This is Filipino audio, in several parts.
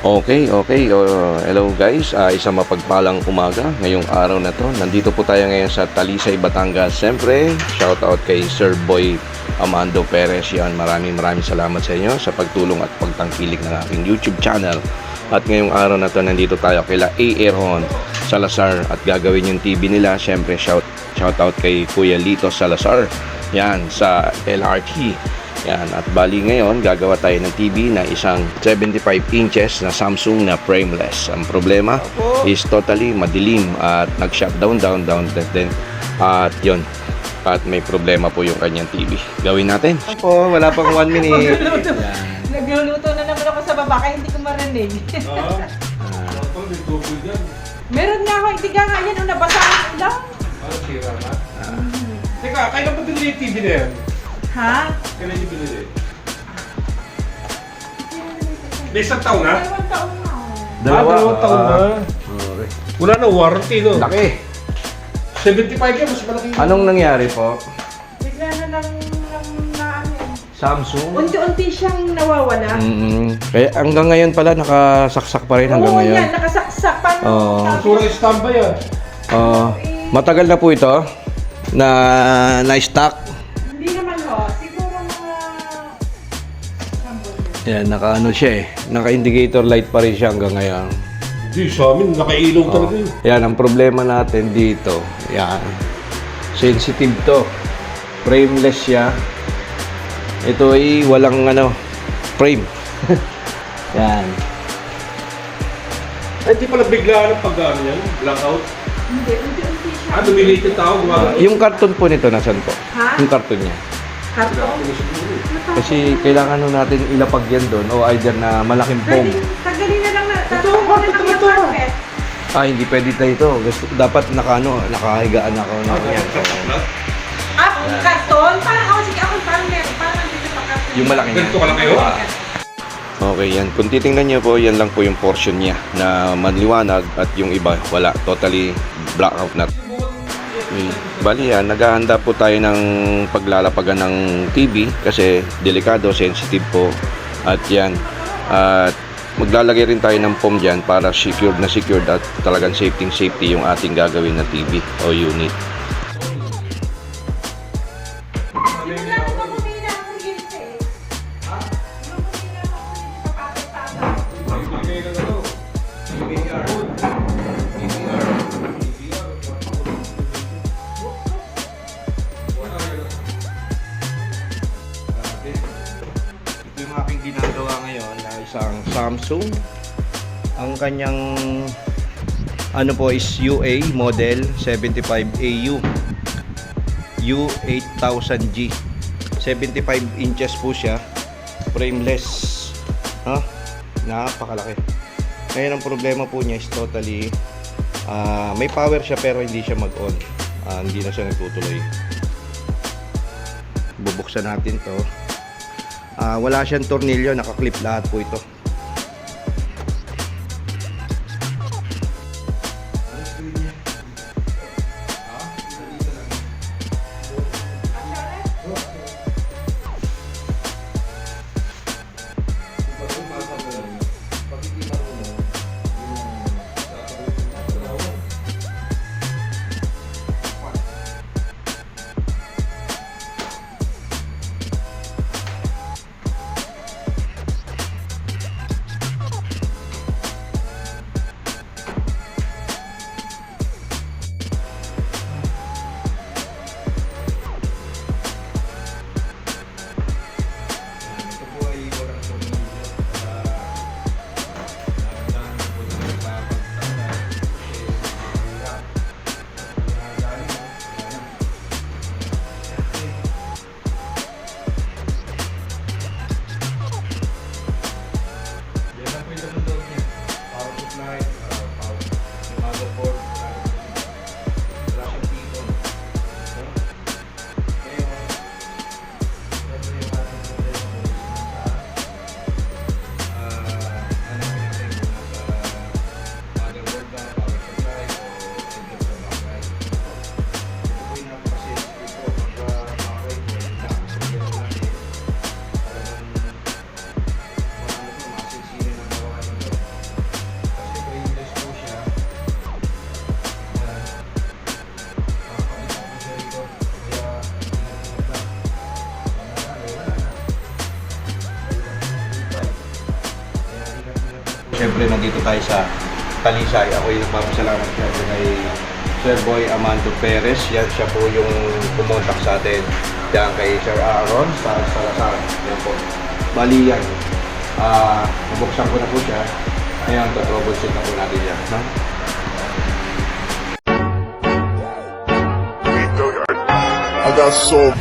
Okay. Hello guys, isang mapagpalang umaga ngayong araw na to. Nandito po tayo ngayon sa Talisay, Batangas. Siyempre, shoutout kay Sir Boy Amando Perez. Yan, maraming salamat sa inyo sa pagtulong at pagtangkilik ng aking YouTube channel. At ngayong araw na to, nandito tayo kila Aaron Salazar at gagawin yung TV nila. Siyempre, shoutout kay Kuya Lito Salazar. Yan, sa LRT. Yan, at bali ngayon gagawa tayo ng TV na isang 75 inches na Samsung na frameless. Ang problema is totally madilim at nag-shutdown down then at yun, at may problema po yung kanyang TV. Gawin natin po, wala pang 1 minute. Nagluluto na naman ako sa baba kaya hindi ko marinig. Meron nga ako, hindi nga yan o nabasa ang ulam. Sira na? Teka, kailan ba din yung TV na yan? Ha? Kailan yung binili? May isang taon na? 2 taon na. Dalawang taon na. Wala na warranty, no? Laki. 75 yan, mas malaki yun. Anong nangyari po? Bigla na lang na ano. Samsung? Unti-unti siyang nawawala. Kaya hanggang ngayon pala nakasaksak pa rin hanggang Oo, ngayon. yan, nakasaksak. Paano? Oo. Surang standby yan. Matagal na po ito na stock. Hindi naman ho. Siguro mga... Yan, naka-ano siya naka-indicator light pa rin siya hanggang ngayon. Hindi, sa amin, nakailaw talaga yun. Yan, ang problema natin dito. Yan. Sensitive to. Frameless siya. Ito ay walang frame. Yan. Ay, di pala bigla ng pag-ano yan? Blackout? Hindi, unti-unti siya. Lumiliit yung tao, gumagano. Yung karton po nito, nasan po? Ha? Yung karton niya. Karton? Kasi kailangan natin ilapag yan doon o either na malaking foam. Tagalin na lang na. Ito, bakit ito? Hindi pwede tayo ito. Dapat nakahigaan ako na yan. Karton? Parang ako, sige ako, parang meron. Parang nandito pa karton. Yung malaki niya. Ganito ka lang kayo? Okay, yan. Kung titingnan niyo po, yan lang po yung portion niya na maliwanag at yung iba wala. Totally blackout na. Okay. Bali yan, naghahanda po tayo ng paglalapagan ng TV kasi delikado, sensitive po. At yan. At maglalagay rin tayo ng foam dyan para secured at talagang safety yung ating gagawin na TV o unit. Ito yung aking ginagawa ngayon na isang Samsung. Ang kanyang po is UA model 75AU U8000G 75 inches po siya, frameless. Napakalaki. Ngayon ang problema po niya is totally may power siya pero hindi siya mag-on. Hindi na siya nagtutuloy. Bubuksan natin to. Wala siyang tornilyo, nakaklip lahat po ito. Siyempre, nandito tayo sa Talisay. Ako yung nagpapasalamat siyempre kay Sir Boy Amando Perez. Yan, siya po yung pumontak sa atin. Diyan kay Sir Aaron sa Salazar. Yan po. Bali yan. Nabuksan ko na po siya. Ngayon, troubleshoot na po natin yan. No? I got some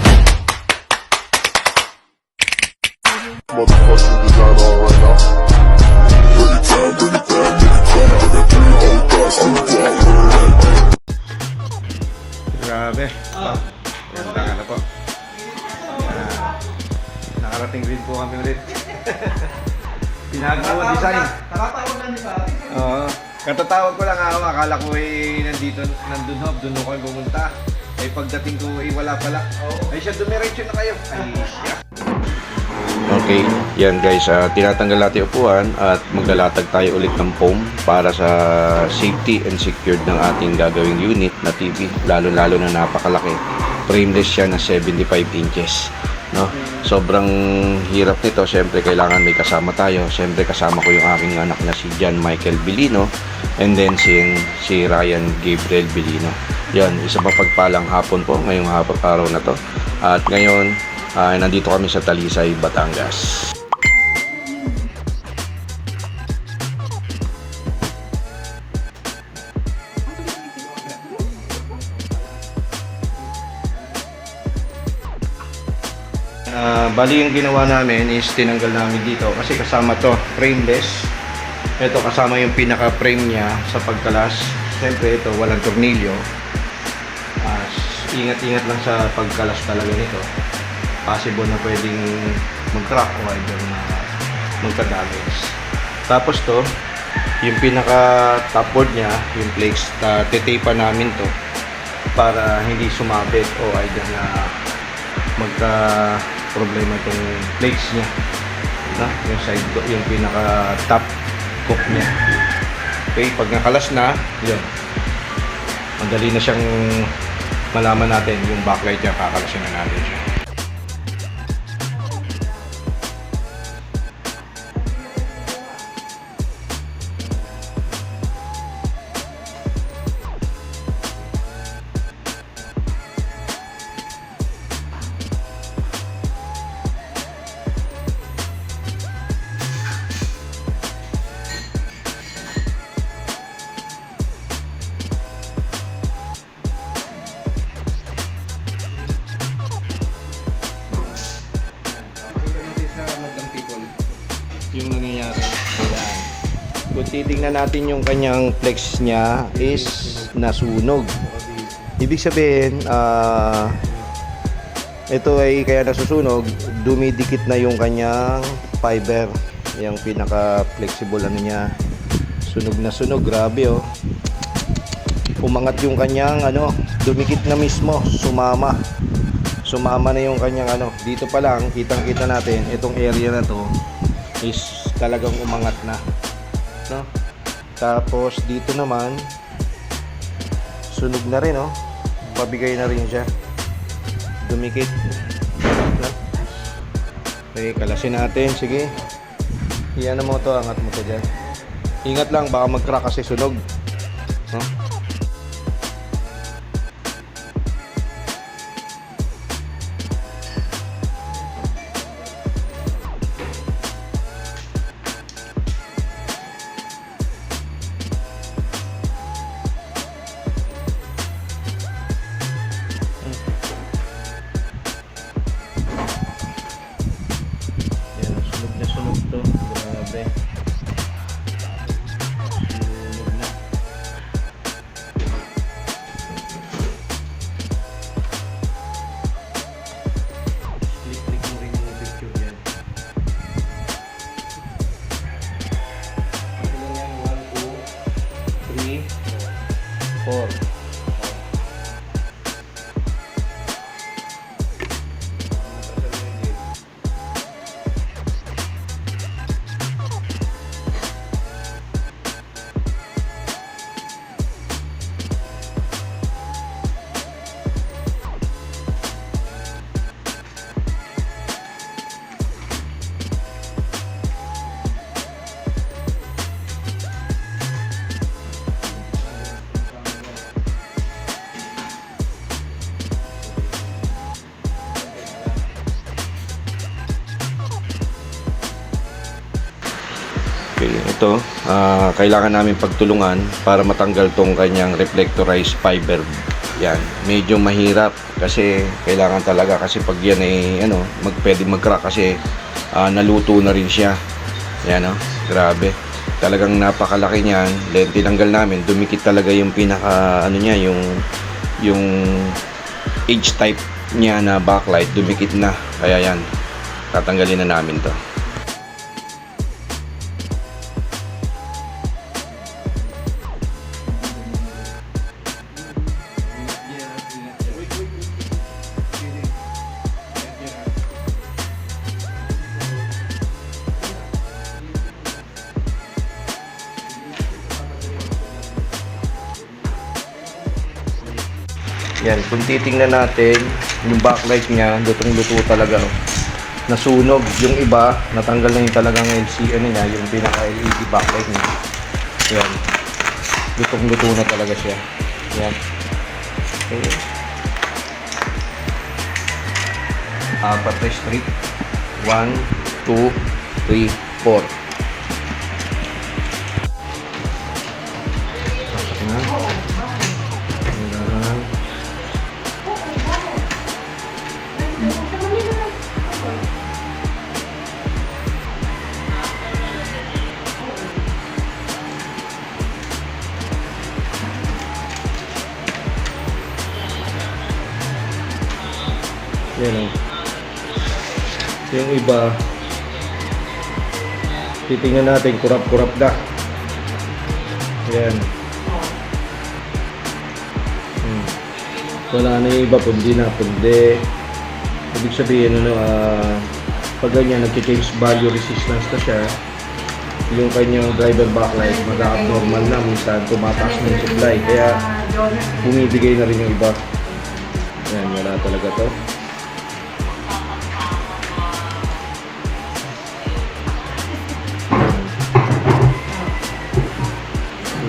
motherfucking design on right now. Bring it down, bring it down, bring it down. I got 3 whole thoughts to the Grabe. Ganda ka na po. Nakarating rin po kami ulit. Pinagawa design. Nakatawag na niyo sa atin. Oo. Katatawag ko lang ako. Akala ko nandun ho. Doon ko kayo pumunta. Eh pagdating ko wala pala. Ay siya, dumiretso na kayo. Ay siya. Okay, yan guys, tinatanggal natin yung upuan at maglalatag tayo ulit ng foam para sa safety and secured ng ating gagawing unit na TV, lalo-lalo na napakalaki. Frameless siya na 75 inches, no? Sobrang hirap nito. Siyempre kailangan may kasama tayo. Siyempre kasama ko yung aking anak na si John Michael Bilino and then si Ryan Gabriel Bilino. Yan, isa pa pagpalang hapon po ngayong araw na to. At ngayon nandito kami sa Talisay, Batangas. Bali yung ginawa namin is tinanggal namin dito kasi kasama to, frameless. Ito kasama yung pinaka frame niya sa pagkalas. Siyempre ito walang tornilyo. Ingat-ingat lang sa pagkalas talaga nito. Possible na pwedeng mag-crack o either na magka-damage. Tapos to, yung pinaka top board niya, yung flakes, titape namin to para hindi sumabit o either na magka-problema itong flakes niya. Yung side, yung pinaka top hook niya. Okay, pag nakalas na, yun. Madali na siyang malaman natin yung backlight niya, kakalasin na natin siya. Yung nangyayari. Ayan. Kung titignan natin yung kanyang flex niya is nasunog. Ibig sabihin, ito ay kaya nasusunog, dumidikit na yung kanyang fiber. Yung pinaka-flexible ano niya. Sunog na sunog, grabe oh. Umangat yung kanyang dumikit na mismo, sumama. Sumama na yung kanyang dito pa lang, kitang-kita natin itong area na to is talagang umangat na, no? Tapos dito naman sunog na rin, oh. Pabigay na rin siya. Dumikit. Okay, kalasin natin. Sige. Iyan mo to, angat mo to dyan. Ingat lang, baka mag-crack kasi sunog. No? Sunog to, grabe. Sunog na. Click mo rin yung picture dyan. Ito lang yan, 1, 2, 3, 4. Okay, ito, kailangan namin pagtulungan para matanggal tong kanyang reflectorized fiber. Yan, medyo mahirap kasi kailangan talaga kasi pag yan ay pwede mag-crack kasi naluto na rin siya. Yan grabe. Talagang napakalaki niyan. Then tinanggal namin, dumikit talaga yung pinaka niya, yung edge type niya na backlight, dumikit na. Kaya yan, tatanggalin na namin 'to. Yan, kung titingnan natin, yung backlight niya, lutong-luto talaga. Nasunog. Yung iba, natanggal na yung talagang niya, yung pinaka-LED backlight niya. Yan. Lutong-luto na talaga siya. Yan. Okay. Apat na strip. 1, 2, 3, 4. Pasok na. Yan yung iba, titingnan natin, kurap-kurap na. Yan. Wala na yung iba, pundi na, pundi. Ibig sabihin, pag ganyan, nag-change value resistance na siya, yung kanyang driver backlight, mag-abnormal na, minsan tumataas na yung supply. Kaya, bumibigay na rin yung iba. Yan, wala talaga to.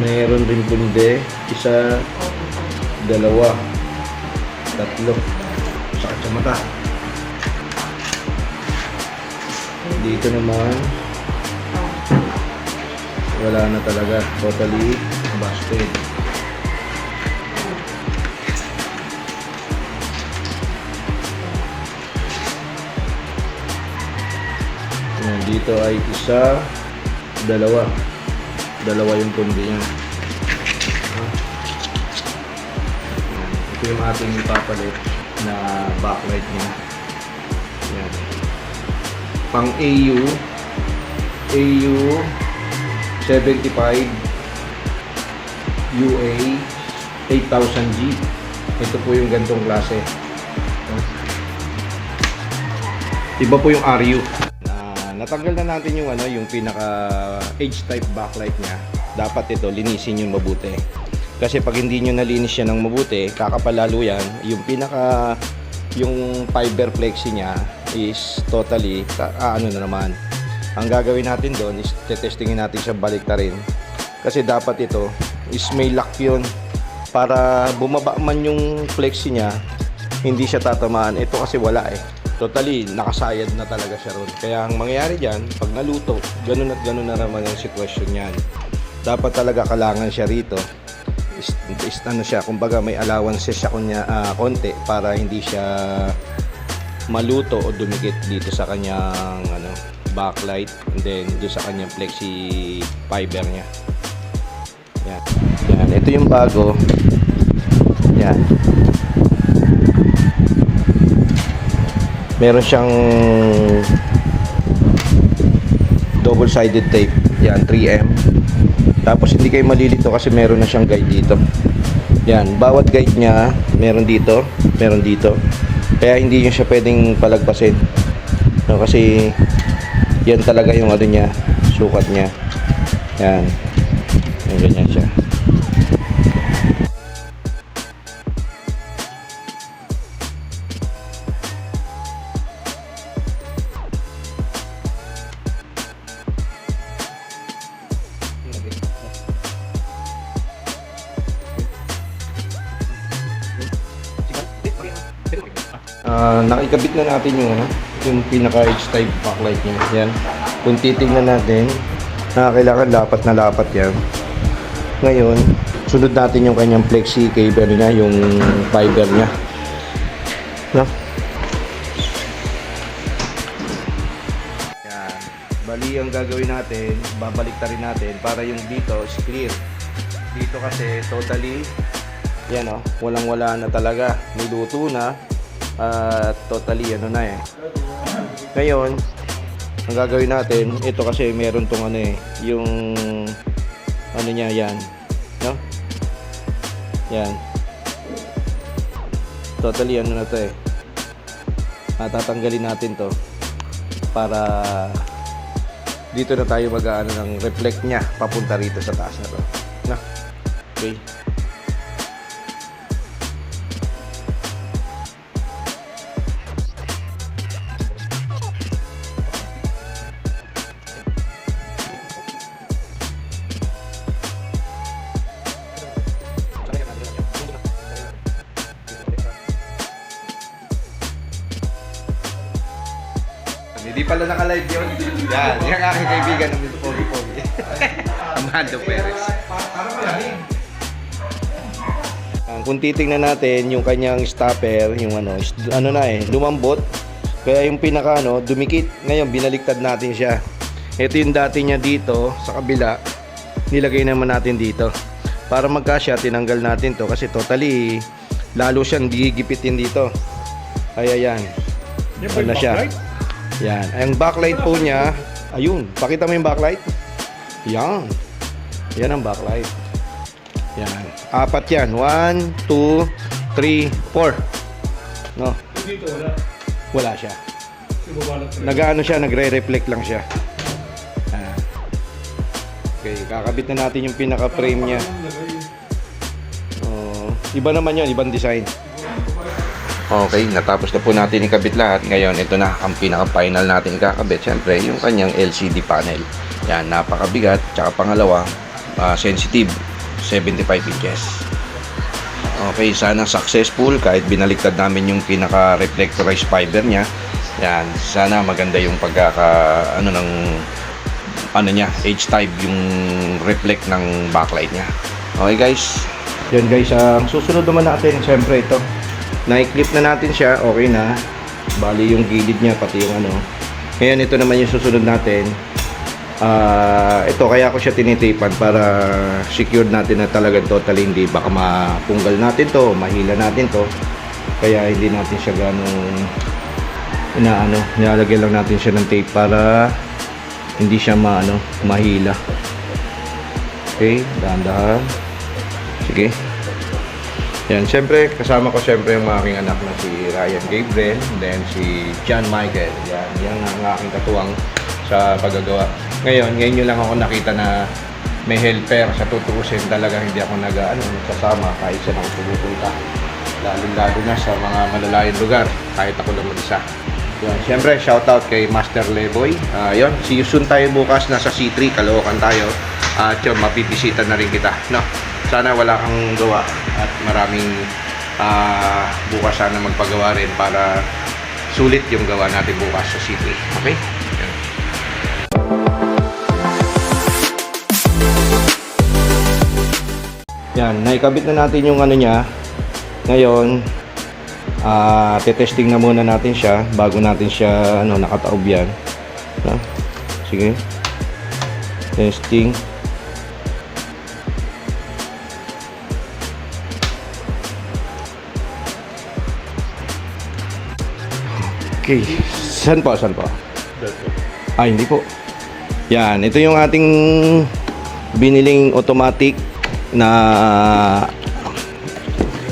Mayroon rin pundi, isa, dalawa, tatlo, sakit sa mata. Dito naman, wala na talaga, totally busted. Yan, dito ay isa, dalawa yung pundi niya. Ito yung ating ipapalit na backlight niya. Yan. Pang AU 75 UA 8000G. Ito po yung gantong klase. Iba po yung RU. Natanggal na natin yung yung pinaka edge type backlight niya. Dapat ito linisin yung mabuti. Kasi pag hindi niyo nalinis siya ng mabuti, kakapalalo yan. Yung pinaka yung fiber plexi niya is totally na naman. Ang gagawin natin doon is testingin natin siya baliktarin. Kasi dapat ito is may lock yun para bumaba man yung plexi niya, hindi siya tatamaan. Ito kasi wala totally nakasayad na talaga siya ron. Kaya ang mangyayari dyan, pag naluto, ganun at ganun na naman yung sitwasyon yan. Dapat talaga kalangan siya rito. Siya, kumbaga may allowances siya konti para hindi siya maluto o dumikit dito sa kanyang backlight, and then doon sa kanyang plexi fiber niya. Yan. Yan. Ito yung bago. Yan. Meron siyang double-sided tape. Yan, 3M. Tapos hindi kayo malilito kasi meron na siyang guide dito. Yan, bawat guide niya meron dito, meron dito. Kaya hindi niyo siya pwedeng palagpasin. No, kasi yan talaga yung niya, sukat niya. Yan. Yan, ganyan siya. Nakikabit na natin yung pinaka edge type backlight niya. Yan. Kung titingnan natin, Kailangan lapat na lapat yan. Ngayon, sunod natin yung kanyang flexi cable niya, yung fiber niya. No? Yan. Bali, ang gagawin natin, babalik rin natin para yung dito is clear. Dito kasi totally, yan o, walang-wala na talaga. Niluto na. At totally ano na eh. Ngayon, ang gagawin natin, ito kasi meron tong ano eh, yung ano niya yan, no? Yan. Totally ano na to eh. Tatanggalin natin to para dito na tayo mag-aano ng reflect niya papunta rito sa taas na to. No? Okay. Hindi pala naka-live yun. Yan, yung aking kaibigan ng Mr. Pogi. Amando Perez. Kung titingnan natin yung kanyang stopper, yung ano na eh, lumambot. Kaya yung pinaka ano, dumikit. Ngayon, binaliktad natin siya. Ito yung dati niya dito, sa kabila. Nilagay naman natin dito. Para magkasya, tinanggal natin to. Kasi totally, lalo siyang gigipitin dito. Kaya yan. Ano na siya. Yan. Ang backlight po niya, ayun. Pakita mo yung backlight. Yan. Yan ang backlight. Yan. 4 yan. 1, 2, 3, 4. No? Dito wala. Wala siya. Sibubalat rin. Nag-ano siya, nagre-reflect lang siya. Okay, kakabit na natin yung pinaka-frame niya. Iba naman yun, ibang design. Okay, natapos na po natin ikabit lahat. Ngayon, ito na ang pinaka-final natin kakabit. Siyempre, yung kanyang LCD panel. Yan, napakabigat. Tsaka pangalawa, sensitive, 75 inches. Okay, sana successful kahit binaliktad namin yung pinaka-reflectorized fiber niya. Yan, sana maganda yung ano niya, H-type yung reflect ng backlight niya. Okay guys. Yan guys, ang susunod naman natin, siyempre ito. Na-clip na natin siya, okay na. Bali yung gilid niya, pati yung ano. Ngayon, ito naman yung susunod natin. Ito, kaya ko siya tinitipan para secure natin na talagang totally hindi. Baka mapunggal natin to, mahila natin to. Kaya hindi natin siya ganong nilalagyan lang natin siya ng tape para hindi siya mahila. Okay, dahan-dahan. Sige. Yan, siyempre, kasama ko siyempre yung aking anak na si Ryan Gabriel, then si John Michael. Yan ang aking katuwang sa paggagawa. Ngayon nyo lang ako nakita na may helper. Sa tutuusin talaga hindi ako nagsasama kahit saan ako pumupunta. Lalo na sa mga malalayong lugar, kahit ako lang mag-isa. Yan, siyempre, shoutout kay Master Leboy. Yun, see you soon tayo bukas. Nasa C3, Caloocan tayo. At yun, mabibisita na rin kita. No? Sana wala kang gawa at maraming bukas sana magpagawa rin para sulit yung gawa natin bukas sa C3. Okay? Yan, naikabit na natin yung ano niya. Ngayon, tetesting na muna natin siya bago natin siya nakataob yan. Sige. Testing. Okay. Saan po? Hindi po. Yan. Ito yung ating biniling automatic na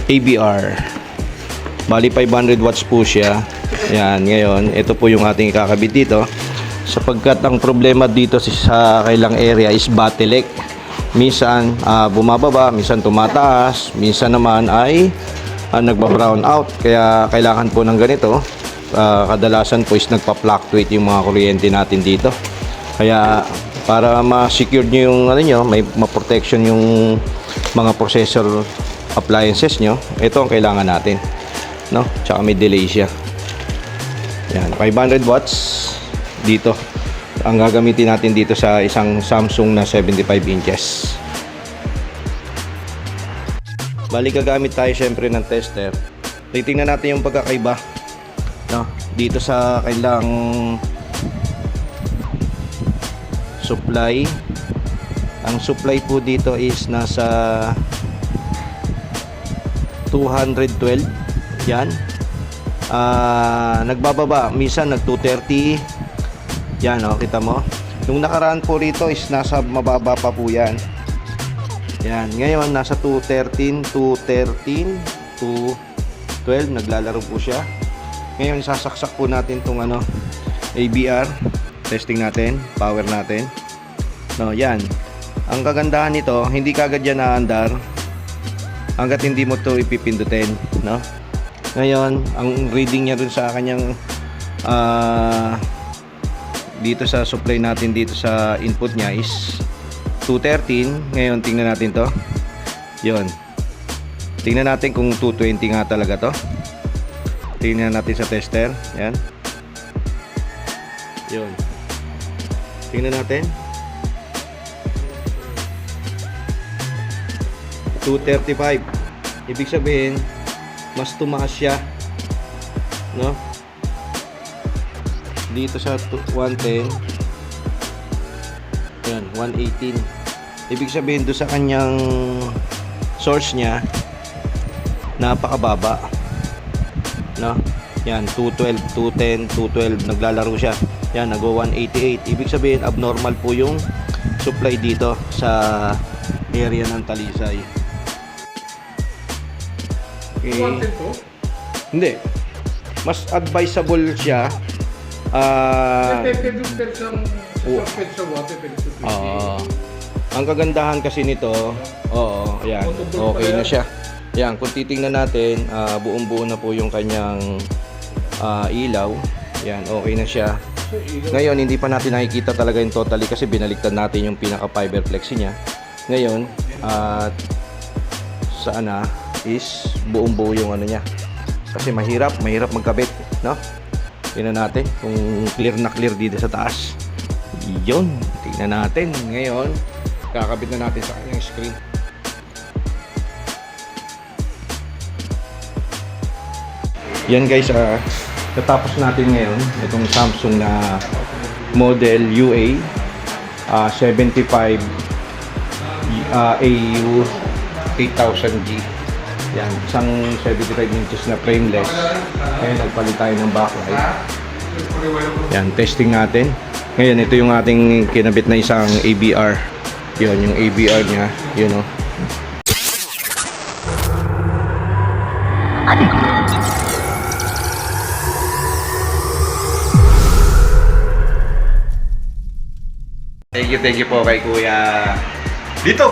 ABR. Bali 500 watts po siya. Yan. Ngayon, ito po yung ating ikakabit dito. Sapagkat ang problema dito sa kailang area is bottleneck. Minsan bumababa, minsan tumataas, minsan naman ay nagba-brown out. Kaya kailangan po ng ganito. Kadalasan po is nagpa-fluctuate yung mga kuryente natin dito. Kaya para ma-secure nyo yung may ma-protection yung mga processor appliances nyo, ito ang kailangan natin, no? Tsaka may delay siya. Yan, 500 watts dito. ang gagamitin natin dito sa isang Samsung na 75 inches. Bali gagamit tayo syempre ng tester. Titingnan natin yung pagkakaiba, no, dito sa kailang supply. Ang supply po dito is nasa 212. Yan. Nagbababa, minsan nag 230. Yan, oh, kita mo. Yung nakaraan po rito is nasa mababa pa po yan. Yan, ngayon nasa 213, 212, naglalaro po siya. Ngayon sasaksak po natin tong ano, ABR. Testing natin, power natin. No, yan. Ang kagandahan nito, hindi kagad yan naandar hanggat hindi mo to ipipindutin, no? Ngayon, ang reading niya dun sa kanyang dito sa supply natin dito sa input niya is 213. Ngayon tingnan natin to. Yon. Tingnan natin kung 220 nga talaga to. Tingnan natin sa tester. Yan. Yon. Tingnan natin. 235. Ibig sabihin mas tumaas siya, no? Dito sa 110. Yan, 118. Ibig sabihin doon sa kanyang source niya napakababa, no? Yan, 212, 210, 212 naglalaro siya. Yan, nag-go 188. Ibig sabihin abnormal po yung supply dito sa area ng Talisay. Okay. Hindi. Mas advisable siya. Ang kagandahan kasi nito, oo, ayan, okay na siya. Ayan, kung titingnan natin, buong-buo na po yung kanyang ilaw. Ayan, okay na siya. Ngayon, hindi pa natin nakikita talaga yung totally kasi binaliktad natin yung pinaka fiber flexi niya. Ngayon, saan na is buong-buo yung ano niya. Kasi mahirap magkabit, no? Tingnan natin kung clear na clear dito sa taas. Yun, tingnan natin. Ngayon, kakabit na natin sa kanyang screen. Yan guys, natapos natin ngayon itong Samsung na model UA 75 AU 8000G. Yan, isang 75 inches na frameless. Ngayon, nagpalit tayo ng backlight. Yan, testing natin. Ngayon, ito yung ating kinabit na isang ABR. Yun, yung ABR niya. Yun, oh. Thank you po kay Kuya Lito,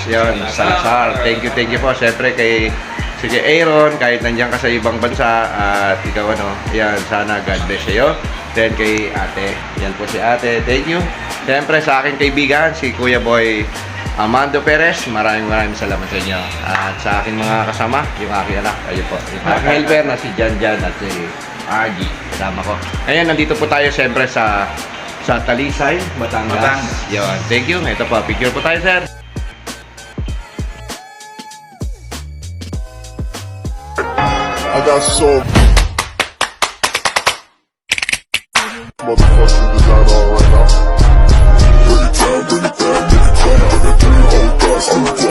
yun, Salazar. Thank you po. Siyempre kay sige Aaron, kahit nandiyan ka sa ibang bansa at ikaw ano, yan, sana God bless sa'yo. Then kay ate, yan po si ate, thank you. Siyempre sa aking kaibigan, si Kuya Boy Amando Perez, maraming salamat sa inyo. At sa aking mga kasama, yung aking anak, ayun po, yung aking helper na si Jan at si RG, kasama ko. Ngayon, nandito po tayo siyempre sa Talisay, Batangas. Yun. Thank you. Ito po, picture po tayo, sir. I got so motherfucking design all right now. Bring it down, bring it down, bring it down, bring it down, bring it down.